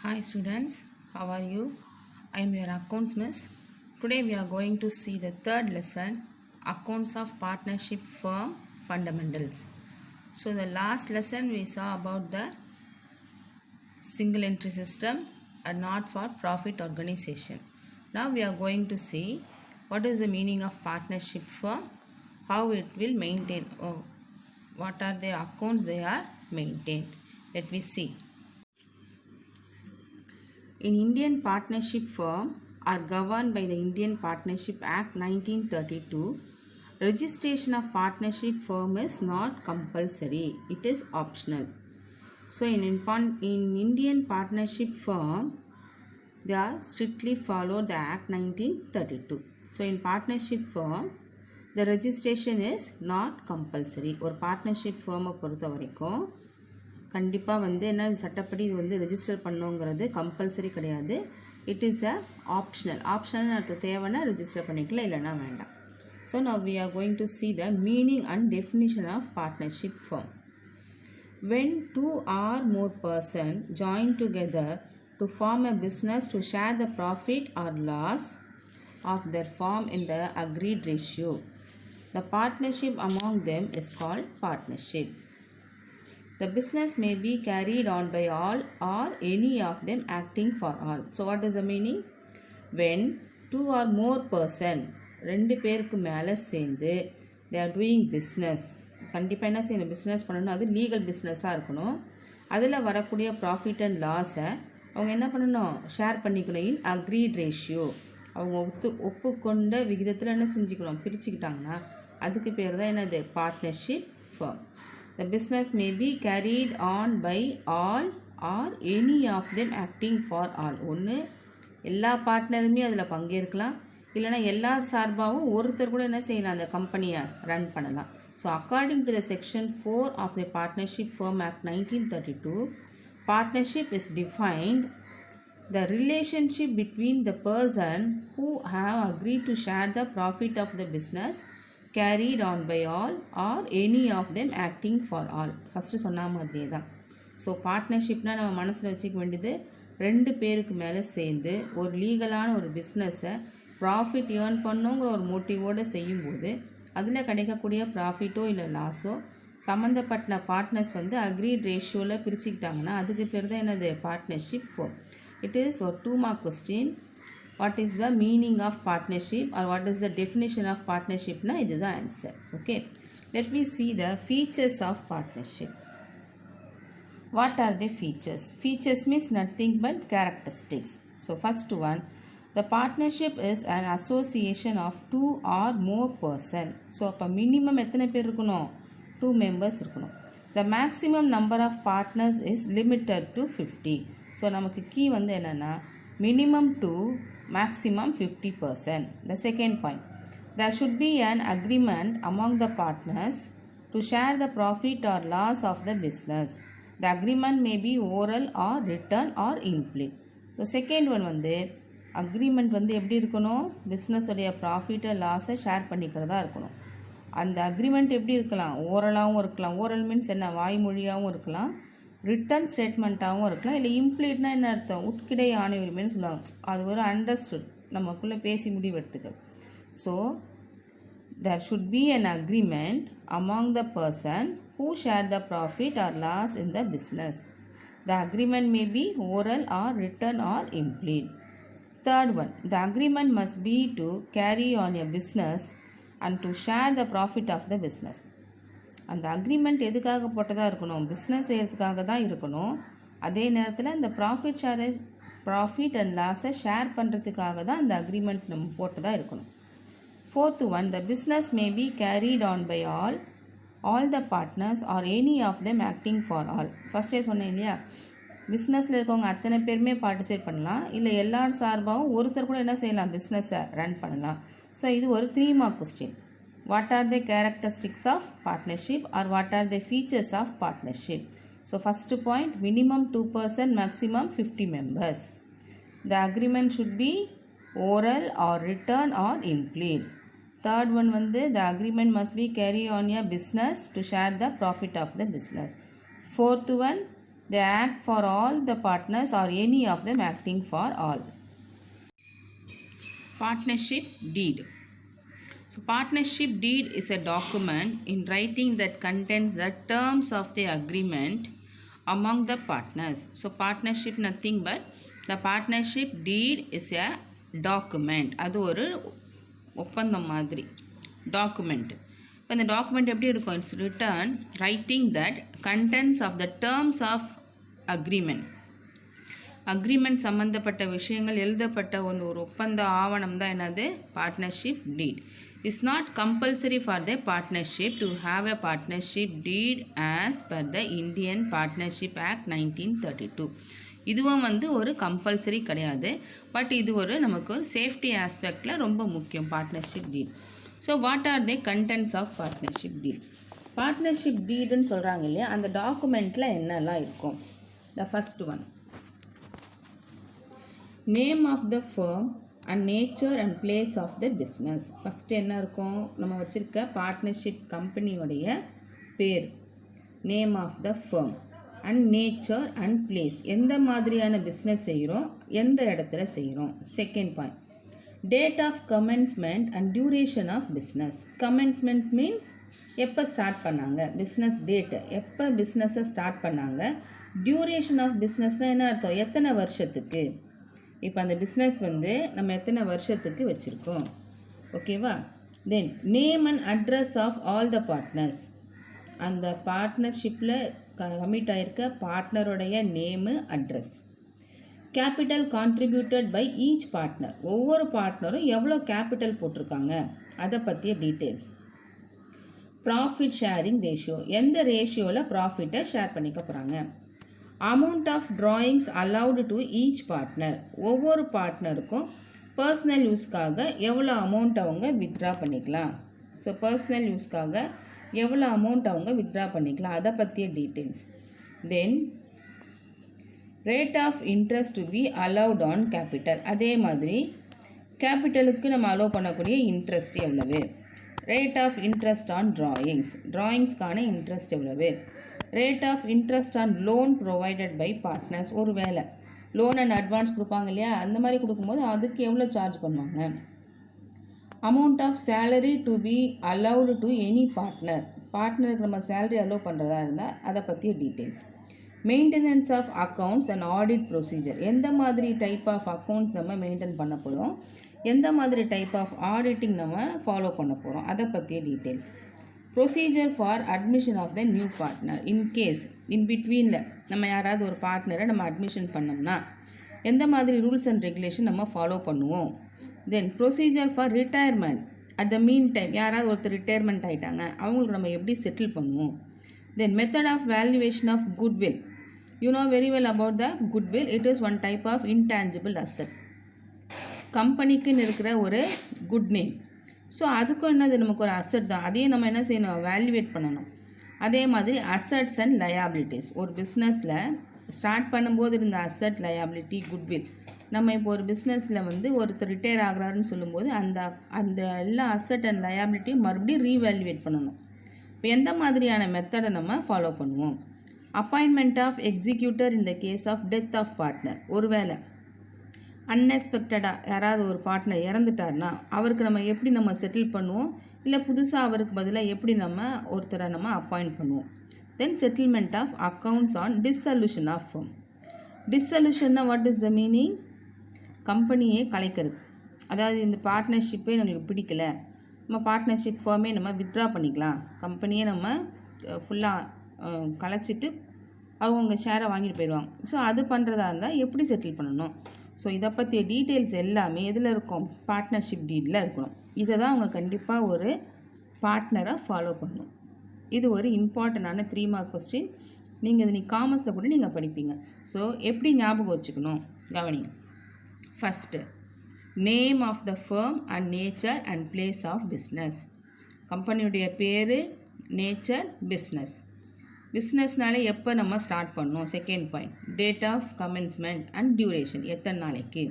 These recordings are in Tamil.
Hi students, how are you? I am your accounts miss. Today we are going to see the third lesson, accounts of partnership firm fundamentals. So the last lesson we saw about the single entry system and not for profit organization. Now we are going to see what is the meaning of partnership firm, how it will maintain, what are the accounts they are maintained. Let me see. In Indian partnership firm are governed by the Indian Partnership Act 1932. Registration of partnership firm is not compulsory, it is optional. So in Indian partnership firm, they are strictly follow the Act 1932. So in partnership firm, the registration is not compulsory. ஒரு partnership firm பொறுத்த வரைக்கும் கண்டிப்பாக வந்து என்ன சட்டப்படி இது வந்து ரெஜிஸ்டர் பண்ணுங்கிறது கம்பல்சரி கிடையாது. இட் இஸ் ஆப்ஷனல் அடுத்த தேவைன்னா ரெஜிஸ்டர் பண்ணிக்கலாம், இல்லைன்னா வேண்டாம். So now we are going to see the meaning and definition of partnership firm. When two or more persons join together to form a business to share the profit or loss of their firm in the agreed ratio, the partnership among them is called partnership. The business may be carried on by all or any of them acting for all. So what is the meaning? When two or more person, ரெண்டு பேருக்கு மேலே சேர்ந்து they are doing business, கண்டிப்பாக என்ன செய்யணும், பிஸ்னஸ் பண்ணணும். அது லீகல் பிஸ்னஸாக இருக்கணும். அதில் வரக்கூடிய ப்ராஃபிட் அண்ட் லாஸை அவங்க என்ன பண்ணணும், ஷேர் பண்ணிக்கணும். இன் அக்ரீட் ரேஷியோ, அவங்க ஒப்புக்கொண்ட விகிதத்தில் என்ன செஞ்சுக்கணும், பிரிச்சுக்கிட்டாங்கன்னா அதுக்கு பேர் தான் என்னது, partnership firm. The business may be carried on by all or any of them acting for all. ஒன்று எல்லா பார்ட்னருமே அதில் பங்கேற்கலாம், இல்லைனா எல்லார் சார்பாகவும் ஒருத்தர் கூட என்ன செய்யலாம், அந்த கம்பெனியை ரன் பண்ணலாம். So according to the section 4 of the partnership firm act 1932, partnership is defined the relationship between the person who have agreed to share the profit of the business carried on by all or any of them acting for all. First சொன்ன மாதிரியே தான். ஸோ பார்ட்னர்ஷிப்னால் நம்ம மனசில் வச்சுக்க வேண்டியது, ரெண்டு பேருக்கு மேலே சேர்ந்து ஒரு லீகலான ஒரு பிஸ்னஸை ப்ராஃபிட் ஏர்ன் பண்ணுங்கிற ஒரு மோட்டிவோடு செய்யும்போது அதில் கிடைக்கக்கூடிய ப்ராஃபிட்டோ இல்லை லாஸோ சம்மந்தப்பட்ட பார்ட்னர்ஸ் வந்து அக்ரீட் ரேஷியோவில் பிரிச்சுக்கிட்டாங்கன்னா அதுக்கு பேர் தான் என்னது, பார்ட்னர்ஷிப் ஃபோம். இட் இஸ் ஒரு 2 mark question. What is the meaning of partnership or what is the definition of partnership? Na this is the answer. Okay, let me see the features of partnership. What are the features? Features means nothing but characteristics. So first one, the partnership is an association of 2 or more person. So அப்போ minimum எத்தனை பேர் இருக்கணும், 2 members இருக்கணும். The maximum number of partners is limited to 50. So நமக்கு key வந்து என்னன்னா minimum 2, maximum 50%. The second point, there should be an agreement among the partners to share the profit or loss of the business. The agreement may be oral or written or implicit. The second one வந்து அக்ரிமெண்ட் வந்து எப்படி இருக்கணும், பிஸ்னஸோடைய ப்ராஃபிட்டை லாஸை ஷேர் பண்ணிக்கிறதா இருக்கணும். அந்த அக்ரிமெண்ட் எப்படி இருக்கலாம், ஓரலாகவும் இருக்கலாம். ஓரல் மீன்ஸ் என்ன, வாய்மொழியாகவும் இருக்கலாம், ரிட்டன் ஸ்டேட்மெண்ட்டாகவும் இருக்கலாம், இல்லை இம்ப்ளீட்னா என்ன அர்த்தம், உட்கிடை ஆணை உரிமைன்னு சொல்லுவாங்க. அது ஒரு அண்டர்ஸ்டுட், நமக்குள்ளே பேசி முடிவெடுத்துக்க. So there should be an agreement among the person who share the profit or loss in the business. The agreement may be oral or written or implicit. Third one, the agreement must be to carry on a business and to share the profit of the business. அந்த அக்ரிமெண்ட் எதுக்காக போட்டதாக இருக்கணும், பிஸ்னஸ் செய்கிறதுக்காக தான் இருக்கணும். அதே நேரத்தில் இந்த ப்ராஃபிட் அண்ட் லாஸை ஷேர் பண்ணுறதுக்காக தான் அந்த அக்ரிமெண்ட் நம்ம போட்டதாக இருக்கணும். Fourth one, the business may be carried on by all the partners or any of them acting for all. ஃபஸ்ட்டே சொன்னேன் இல்லையா, பிஸ்னஸில் இருக்கவங்க அத்தனை பேருமே பார்ட்டிசிபேட் பண்ணலாம், இல்லை எல்லார் சார்பாகவும் ஒருத்தர் கூட என்ன செய்யலாம், பிஸ்னஸை ரன் பண்ணலாம். ஸோ இது ஒரு 3 mark question. What are the characteristics of partnership or what are the features of partnership? So first point, minimum 2 person, maximum 50 members. The agreement should be oral or written or implicit. Third one வந்து the agreement must be carry on a business to share the profit of the business. Fourth one, they act for all the partners or any of them acting for all. Partnership deed. So partnership deed is a document in writing that contains the terms of the agreement among the partners. So partnership nothing but the partnership deed is a document. அது ஒரு ஒப்பந்தம் மாதிரி டாக்குமெண்ட். இப்போ இந்த டாக்குமெண்ட் எப்படி இருக்கும்? It's written writing that contents of the terms of agreement. Agreement சம்மந்தப்பட்ட விஷயங்கள் எழுதப்பட்ட ஒரு ஒப்பந்த ஆவணம் தான் என்னது? Partnership deed. It's not compulsory for the partnership to have a partnership deed as per the Indian partnership act 1932. இதுவும் ஒரு கம்பல்சரி கிடையாது. பட் இது நமக்கு ஒரு சேஃப்டி ஆஸ்பெக்டில் ரொம்ப முக்கியம் partnership deed. So what are the contents of partnership deed? Partnership டீடுன்னு சொல்கிறாங்க இல்லையா, அந்த டாக்குமெண்ட்டில் என்னெல்லாம் இருக்கும்? The first one, name of the firm and nature and place of the business. First என்ன இருக்கும்? நம்ம வச்சுருக்க பார்ட்னர்ஷிப் கம்பெனியோடைய பேர், name of the firm and nature and place, எந்த மாதிரியான பிஸ்னஸ் செய்கிறோம், எந்த இடத்துல செய்கிறோம். Second point, date of commencement and duration of business. Commencements means எப்போ ஸ்டார்ட் பண்ணாங்க, பிஸ்னஸ் டேட்டு எப்போ பிஸ்னஸை ஸ்டார்ட் பண்ணாங்க. டியூரேஷன் ஆஃப் பிஸ்னஸ்னால் என்ன அர்த்தம்? எத்தனை வருஷத்துக்கு. இப்போ அந்த பிஸ்னஸ் நம்ம எத்தனை வருஷத்துக்கு வச்சுருக்கோம். ஓகேவா? Then name and address of all the partners. அந்த பார்ட்னர்ஷிப்பில் கமிட் ஆகிருக்க பார்ட்னருடைய name, address. Capital contributed by each partner. ஒவ்வொரு பார்ட்னரும் எவ்வளோ கேபிட்டல் போட்டிருக்காங்க அதை பற்றிய டீட்டெயில்ஸ். ப்ராஃபிட் ஷேரிங் ரேஷியோ, எந்த ரேஷியோவில் ப்ராஃபிட்டை ஷேர் பண்ணிக்க போகிறாங்க. Amount of drawings allowed to each partner. ஒவ்வொரு பார்ட்னருக்கும் பர்சனல் யூஸ்க்காக எவ்வளோ அமௌண்ட் அவங்க வித்ட்ரா பண்ணிக்கலாம். ஸோ பர்சனல் யூஸ்க்காக எவ்வளோ அமௌண்ட் அவங்க வித்ட்ரா பண்ணிக்கலாம் அதை பற்றிய details. Then rate of interest to be allowed on capital. அதே மாதிரி கேபிட்டலுக்கு நம்ம அலோவ் பண்ணக்கூடிய இன்ட்ரெஸ்ட் எவ்வளவு. Rate of interest on drawings, ட்ராயிங்ஸ்க்கான இன்ட்ரெஸ்ட் எவ்வளவு. Rate of interest on loan provided by partners. ஒரு வேலை லோன் அண்ட் அட்வான்ஸ் கொடுப்பாங்க இல்லையா, அந்த மாதிரி கொடுக்கும்போது அதுக்கு எவ்வளோ சார்ஜ் பண்ணுவாங்க. Amount of salary to be allowed to any partner. பார்ட்னருக்கு நம்ம சேலரி அலோவ் பண்ணுறதா இருந்தால் அதை பற்றிய details. Maintenance of accounts and audit procedure. எந்த மாதிரி டைப் ஆஃப் அக்கௌண்ட்ஸ் நம்ம மெயின்டைன் பண்ண போகிறோம், எந்த மாதிரி டைப் ஆஃப் ஆடிட்டிங் நம்ம ஃபாலோ பண்ண போகிறோம் அதை பற்றிய details. Procedure for admission of the new partner. In case பிட்வீனில் நம்ம யாராவது ஒரு பார்ட்னரை நம்ம அட்மிஷன் பண்ணோம்னா எந்த மாதிரி ரூல்ஸ் அண்ட் ரெகுலேஷன் நம்ம ஃபாலோ பண்ணுவோம். Then procedure for retirement. At the mean time யாராவது ஒருத்தர் ரிட்டையர்மெண்ட் ஆகிட்டாங்க, அவங்களுக்கு நம்ம எப்படி செட்டில் பண்ணுவோம். Then method of valuation of goodwill. You know very well about the goodwill. It is one type of intangible asset. கம்பெனிக்குன்னு இருக்கிற ஒரு குட் நேம். ஸோ அதுக்கும் என்னது, நமக்கு ஒரு அசட் தான். அதையும் நம்ம என்ன செய்யணும், வேல்யூவேட் பண்ணணும். அதே மாதிரி அசட்ஸ் அண்ட் லயபிலிட்டிஸ். ஒரு பிஸ்னஸில் ஸ்டார்ட் பண்ணும்போது இருந்த அசட், லயபிலிட்டி, குட்வில். நம்ம இப்போ ஒரு பிஸ்னஸில் ஒருத்தர் ரிட்டையர் ஆகிறாருன்னு சொல்லும்போது அந்த எல்லா அசட் அண்ட் லயபிலிட்டியும் மறுபடியும் ரீவேல்யூவேட் பண்ணணும். இப்போ எந்த மாதிரியான மெத்தடை நம்ம ஃபாலோ பண்ணுவோம். Appointment of executor in the case of death of partner. ஒருவேளை அன்எக்ஸ்பெக்டடாக யாராவது ஒரு பார்ட்னர் இறந்துட்டார்னா அவருக்கு நம்ம எப்படி நம்ம செட்டில் பண்ணுவோம், இல்லை புதுசாக அவருக்கு பதிலாக எப்படி நம்ம ஒருத்தரை நம்ம அப்பாயிண்ட் பண்ணுவோம். Then settlement of accounts on dissolution of firm. டிஸ்சல்யூஷன்னா வாட் இஸ் த மீனிங்? கம்பெனியே கலைக்கிறது. அதாவது இந்த பார்ட்னர்ஷிப்பே எங்களுக்கு பிடிக்கல, நம்ம பார்ட்னர்ஷிப் ஃபார்மே நம்ம வித்ட்ரா பண்ணிக்கலாம், கம்பெனியே நம்ம ஃபுல்லாக கலைச்சிட்டு அவங்க ஷேரை வாங்கிட்டு போயிடுவாங்க. ஸோ அது பண்ணுறதா இருந்தால் எப்படி செட்டில் பண்ணணும். ஸோ இதை பற்றிய டீட்டெயில்ஸ் எல்லாமே எதில் இருக்கும், பார்ட்னர்ஷிப் டீடில் இருக்கணும். இதை தான் அவங்க கண்டிப்பாக ஒரு பார்ட்னராக ஃபாலோ பண்ணணும். இது ஒரு இம்பார்ட்டண்டான 3 மார்க் கொஸ்டின். நீங்கள் இது காமர்ஸில் கூட நீங்கள் படிப்பீங்க. ஸோ எப்படி ஞாபகம் வச்சுக்கணும் கவனிங்க. First, name of the firm and nature and place of business. கம்பெனியுடைய பேர், நேச்சர், பிஸ்னஸ். பிஸ்னஸ்னாலே எப்போ நம்ம ஸ்டார்ட் பண்ணணும். Second point, date of commencement and duration, எத்தனை நாளைக்கு.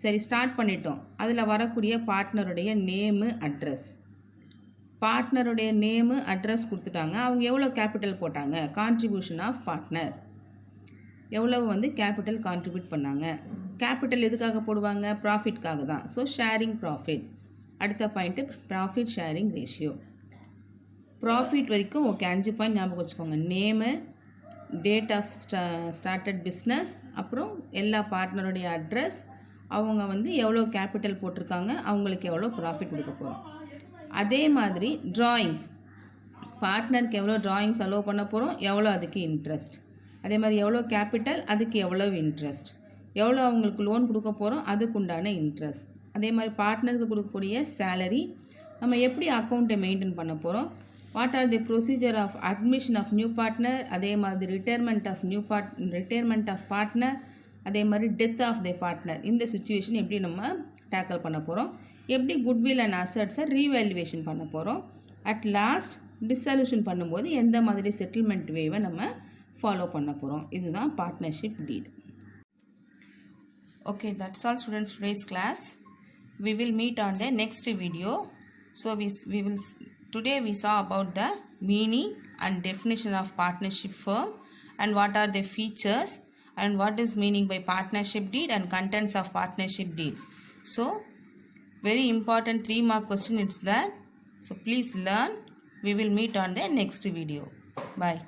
சரி, ஸ்டார்ட் பண்ணிட்டோம். அதில் வரக்கூடிய பார்ட்னருடைய நேமு, அட்ரஸ். பார்ட்னருடைய நேமு, அட்ரஸ் கொடுத்துட்டாங்க. அவங்க எவ்வளோ கேபிட்டல் போட்டாங்க, கான்ட்ரிபியூஷன் ஆஃப் பார்ட்னர். எவ்வளவு வந்து கேபிட்டல் கான்ட்ரிபியூட் பண்ணாங்க. கேபிட்டல் எதுக்காக போடுவாங்க? ப்ராஃபிட்காக தான். So sharing profit. அடுத்த point profit sharing ratio. Profit வரைக்கும் ஓகே, 5 பாயிண்ட் ஞாபகம் வச்சுக்கோங்க. Name, date of started business, அப்புறம் எல்லா பார்ட்னருடைய அட்ரஸ், அவங்க வந்து எவ்வளோ கேபிட்டல் போட்டிருக்காங்க, அவங்களுக்கு எவ்வளோ ப்ராஃபிட் கொடுக்க போகிறோம். அதே மாதிரி ட்ராயிங்ஸ், பார்ட்னருக்கு எவ்வளோ ட்ராயிங்ஸ் அலோவ் பண்ண போகிறோம், எவ்வளோ அதுக்கு இன்ட்ரெஸ்ட். அதே மாதிரி எவ்வளோ கேபிட்டல், அதுக்கு எவ்வளோ இன்ட்ரெஸ்ட், எவ்வளோ அவங்களுக்கு லோன் கொடுக்க போகிறோம், அதுக்கு உண்டான இன்ட்ரெஸ்ட். அதே மாதிரி பார்ட்னருக்கு கொடுக்கக்கூடிய சேலரி, நம்ம எப்படி அக்கௌண்ட்டை மெயின்டைன் பண்ண போகிறோம், what are the procedure of admission of new partner, அதே மாதிரி ரிட்டையர்மெண்ட் ஆஃப் பார்ட்னர், அதே மாதிரி டெத் ஆஃப் தி பார்ட்னர். இந்த சுச்சுவேஷன் எப்படி நம்ம டேக்கிள் பண்ண போகிறோம், எப்படி குட்வில் அண்ட் அசட்ஸை ரீவேல்யூவேஷன் பண்ண போகிறோம், அட் லாஸ்ட் டிசல்யூஷன் பண்ணும்போது எந்த மாதிரி செட்டில்மெண்ட் வேவை நம்ம ஃபாலோ பண்ண போகிறோம். இதுதான் partnership deed. Okay, that's all students, today's class. We will meet on the next video. So today we saw about the meaning and definition of partnership firm and what are the features and what is meaning by partnership deed and contents of partnership deed. So very important 3 mark question it's there. So please learn. We will meet on the next video. Bye.